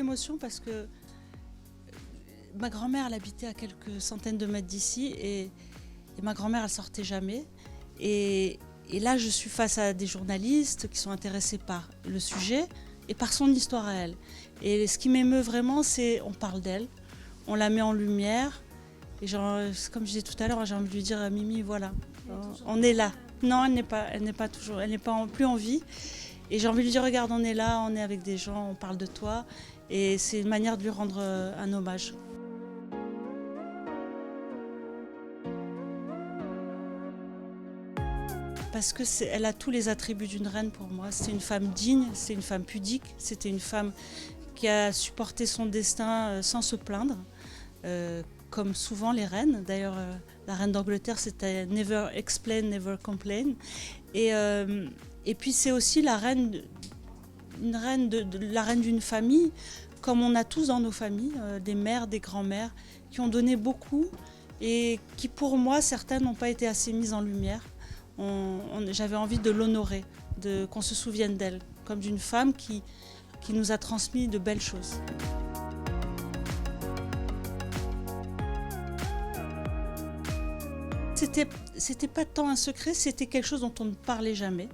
d'émotion parce que ma grand-mère, elle habitait à quelques centaines de mètres d'ici et ma grand-mère, elle sortait jamais. Et là, je suis face à des journalistes qui sont intéressés par le sujet et par son histoire à elle. Et ce qui m'émeut vraiment, c'est on parle d'elle, on la met en lumière. Et genre, comme je disais tout à l'heure, j'ai envie de lui dire à Mimi, voilà, on est là. Non, elle n'est pas toujours, elle n'est pas plus en vie. Et j'ai envie de lui dire, regarde, on est là, on est avec des gens, on parle de toi. Et c'est une manière de lui rendre un hommage. Parce qu'elle a tous les attributs d'une reine pour moi. C'est une femme digne, c'est une femme pudique, c'était une femme qui a supporté son destin sans se plaindre, comme souvent les reines. D'ailleurs, la reine d'Angleterre, c'était never explain, never complain. Et puis c'est aussi la reine, la reine d'une famille, comme on a tous dans nos familles, des mères, des grands-mères, qui ont donné beaucoup et qui, pour moi, certaines n'ont pas été assez mises en lumière. J'avais envie de l'honorer, qu'on se souvienne d'elle, comme d'une femme qui nous a transmis de belles choses. C'était pas tant un secret, c'était quelque chose dont on ne parlait jamais.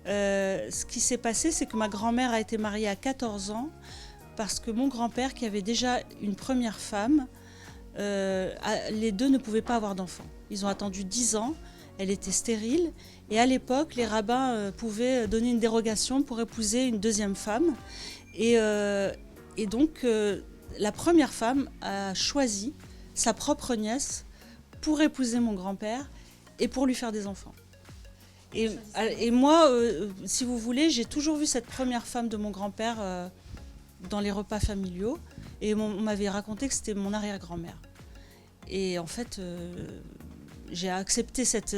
Ce qui s'est passé, c'est que ma grand-mère a été mariée à 14 ans parce que mon grand-père, qui avait déjà une première femme, les deux ne pouvaient pas avoir d'enfants. Ils ont attendu 10 ans. Elle était stérile et à l'époque, les rabbins pouvaient donner une dérogation pour épouser une deuxième femme. Et donc, la première femme a choisi sa propre nièce pour épouser mon grand-père et pour lui faire des enfants. Et moi, si vous voulez, j'ai toujours vu cette première femme de mon grand-père dans les repas familiaux et on m'avait raconté que c'était mon arrière-grand-mère. Et en fait... j'ai accepté cette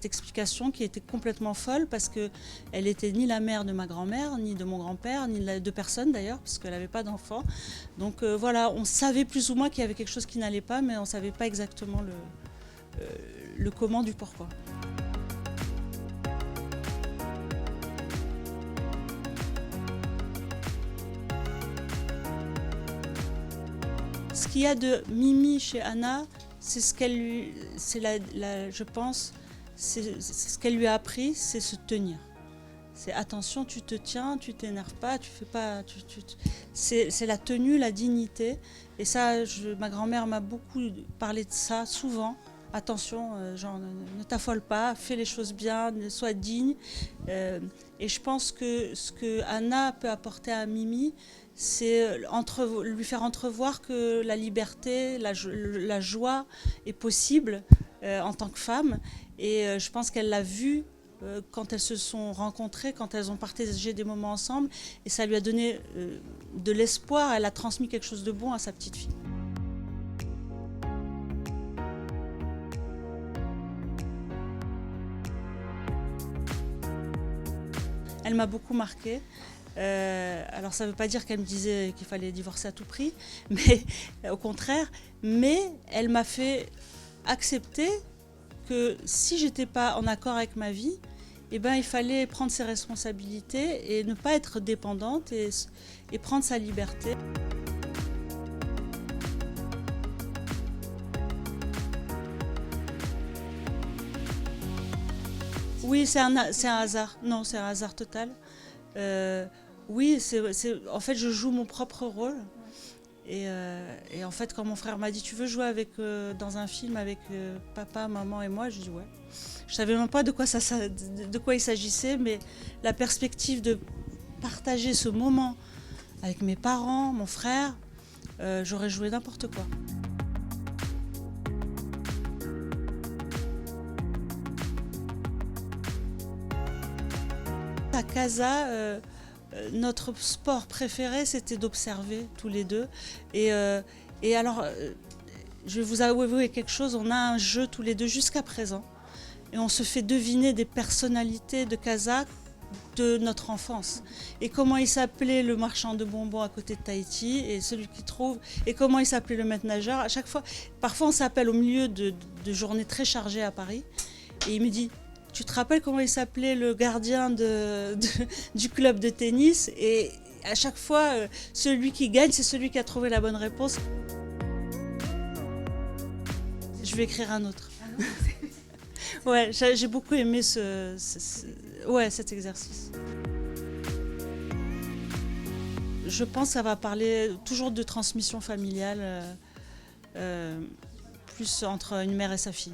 explication qui était complètement folle parce qu'elle n'était ni la mère de ma grand-mère, ni de mon grand-père, ni de personne d'ailleurs, parce qu'elle n'avait pas d'enfant. Donc voilà, on savait plus ou moins qu'il y avait quelque chose qui n'allait pas, mais on ne savait pas exactement le comment du pourquoi. Ce qu'il y a de Mimi chez Anna, c'est ce qu'elle lui, je pense, c'est ce qu'elle lui a appris, c'est se tenir. C'est attention, tu te tiens, tu t'énerves pas, tu fais pas, c'est la tenue, la dignité. Et ça, ma grand-mère m'a beaucoup parlé de ça souvent. Attention, genre, ne t'affole pas, fais les choses bien, sois digne. Et je pense que ce que Anna peut apporter à Mimi, c'est lui faire entrevoir que la liberté, la joie est possible en tant que femme. Et je pense qu'elle l'a vu quand elles se sont rencontrées, quand elles ont partagé des moments ensemble. Et ça lui a donné de l'espoir, elle a transmis quelque chose de bon à sa petite fille. Elle m'a beaucoup marquée. Alors ça ne veut pas dire qu'elle me disait qu'il fallait divorcer à tout prix, mais au contraire. Mais elle m'a fait accepter que si j'étais pas en accord avec ma vie, eh ben, il fallait prendre ses responsabilités et ne pas être dépendante et prendre sa liberté. Oui, c'est un hasard. Non, c'est un hasard total. Oui, en fait, je joue mon propre rôle. Et en fait, quand mon frère m'a dit, tu veux jouer dans un film avec papa, maman et moi, j'ai dit ouais. Je savais même pas de quoi il s'agissait, mais la perspective de partager ce moment avec mes parents, mon frère, j'aurais joué n'importe quoi. À Casa, notre sport préféré, c'était d'observer tous les deux. Et alors, je vais vous avouer quelque chose, on a un jeu tous les deux jusqu'à présent. Et on se fait deviner des personnalités de Casa de notre enfance. Et comment il s'appelait le marchand de bonbons à côté de Tahiti, et celui qui trouve, et comment il s'appelait le maître nageur. À chaque fois, parfois on s'appelle au milieu de journées très chargées à Paris. Et il me dit, tu te rappelles comment il s'appelait le gardien du club de tennis? Et à chaque fois, celui qui gagne, c'est celui qui a trouvé la bonne réponse. Je vais écrire un autre. Ouais, j'ai beaucoup aimé cet exercice. Je pense que ça va parler toujours de transmission familiale, plus entre une mère et sa fille.